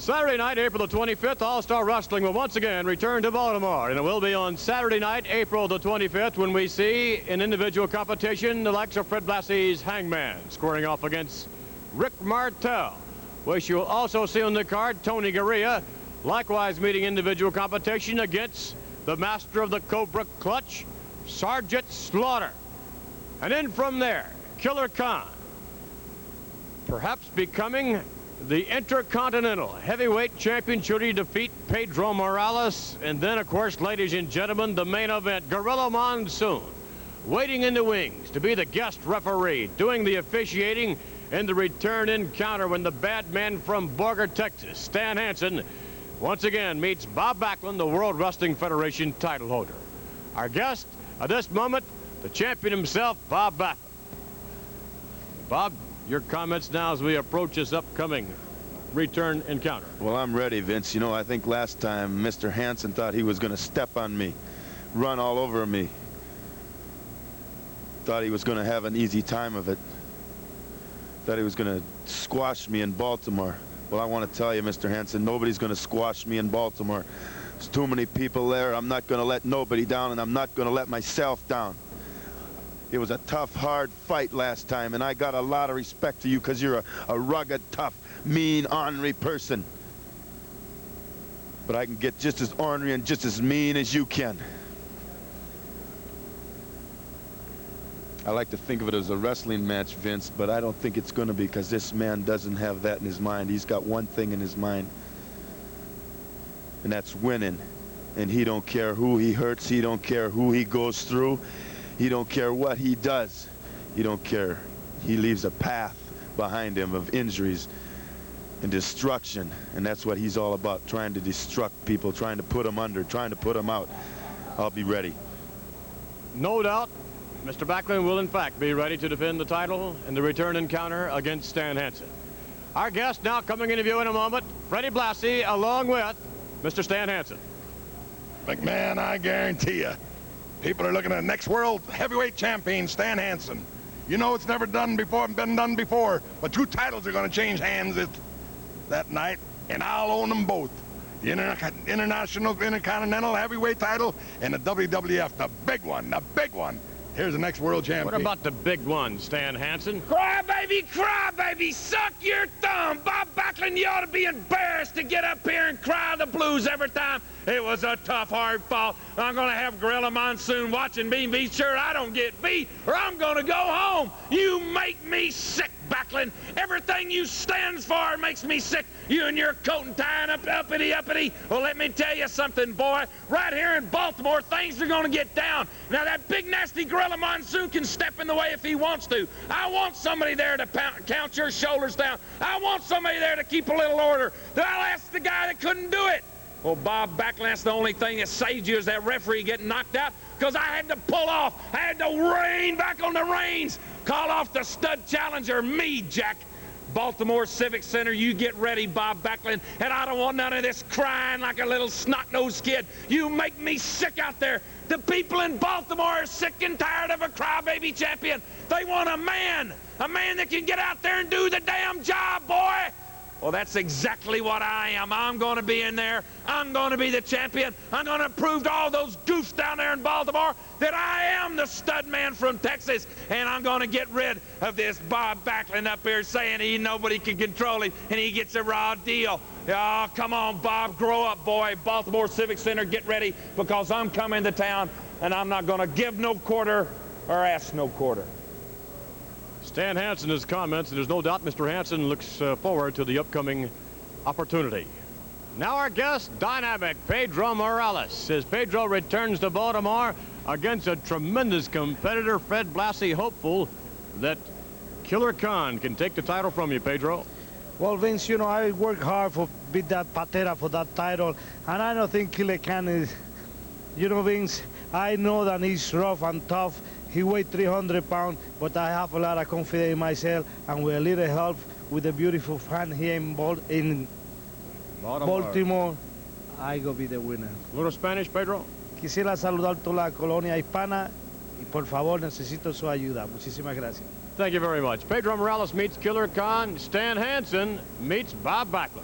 Saturday night, April the 25th, All-Star Wrestling will once again return to Baltimore. And it will be on Saturday night, April the 25th, when we see in individual competition the likes of Fred Blassie's Hangman squaring off against Rick Martel. Which you'll also see on the card, Tony Garea, likewise meeting individual competition against the master of the Cobra Clutch, Sergeant Slaughter. And then from there, Killer Khan, perhaps becoming the Intercontinental Heavyweight Champion should he defeat Pedro Morales. And then, of course, ladies and gentlemen, the main event, Gorilla Monsoon, waiting in the wings to be the guest referee, doing the officiating in the return encounter when the bad man from Borger, Texas, Stan Hansen, once again meets Bob Backlund, the World Wrestling Federation title holder. Our guest at this moment, the champion himself, Bob Backlund. Bob, your comments now as we approach this upcoming return encounter. Well, I'm ready, Vince. You know, I think last time Mr. Hansen thought he was going to step on me, run all over me. Thought he was going to have an easy time of it. Thought he was going to squash me in Baltimore. Well, I want to tell you, Mr. Hansen, nobody's going to squash me in Baltimore. There's too many people there. I'm not going to let nobody down, and I'm not going to let myself down. It was a tough, hard fight last time, and I got a lot of respect for you because you're a rugged, tough, mean, ornery person. But I can get just as ornery and just as mean as you can. I like to think of it as a wrestling match, Vince, but I don't think it's going to be, because this man doesn't have that in his mind. He's got one thing in his mind, and that's winning. And he don't care who he hurts. He don't care who he goes through. He don't care what he does. He don't care. He leaves a path behind him of injuries and destruction, and that's what he's all about, trying to destruct people, trying to put them under, trying to put them out. I'll be ready. No doubt, Mr. Backlund will in fact be ready to defend the title in the return encounter against Stan Hansen. Our guest now coming into view in a moment, Freddie Blassie, along with Mr. Stan Hansen. McMahon, I guarantee you, people are looking at the next world heavyweight champion, Stan Hansen. You know it's never done before, been done before, but two titles are going to change hands that night, and I'll own them both. The International Intercontinental Heavyweight title and the WWF, the big one, the big one. Here's the next world champion. What about the big one, Stan Hansen? Cry, baby, suck your thumb. Bob Backlund, you ought to be embarrassed to get up here and cry the blues every time. It was a tough, hard fall. I'm going to have Gorilla Monsoon watching me, be sure I don't get beat, or I'm going to go home. You make me sick, Backlund. Everything you stands for makes me sick. You and your coat and tie and uppity. Well, let me tell you something, boy. Right here in Baltimore, things are going to get down. Now, that big, nasty Gorilla Monsoon can step in the way if he wants to. I want somebody there to count your shoulders down. I want somebody there to keep a little order. I'll ask the guy that couldn't do it. Well, Bob Backlund, that's the only thing that saved you is that referee getting knocked out, because I had to pull off. I had to rein back on the reins. Call off the stud challenger, me, Jack. Baltimore Civic Center, you get ready, Bob Backlund, and I don't want none of this crying like a little snot-nosed kid. You make me sick out there. The people in Baltimore are sick and tired of a crybaby champion. They want a man that can get out there and do the damn job, boy. Well, that's exactly what I am. I'm going to be in there. I'm going to be the champion. I'm going to prove to all those goofs down there in Baltimore that I am the stud man from Texas. And I'm going to get rid of this Bob Backlund up here saying nobody can control him and he gets a raw deal. Oh, come on, Bob. Grow up, boy. Baltimore Civic Center, get ready, because I'm coming to town and I'm not going to give no quarter or ask no quarter. Stan Hansen, his comments, and there's no doubt Mr. Hansen looks forward to the upcoming opportunity. Now our guest, dynamic Pedro Morales, as Pedro returns to Baltimore against a tremendous competitor, Fred Blassie, hopeful that Killer Khan can take the title from you, Pedro. Well, Vince, you know, I work hard for beat that Patera for that title, and I don't think Killer Khan is, you know, Vince, I know that he's rough and tough. He weighs 300 pounds, but I have a lot of confidence in myself, and with a little help with the beautiful fan here in Baltimore, I go be the winner. A little Spanish, Pedro? Quisiera saludar toda la colonia hispana y por favor necesito su ayuda. Muchísimas gracias. Thank you very much. Pedro Morales meets Killer Khan. Stan Hansen meets Bob Backlund.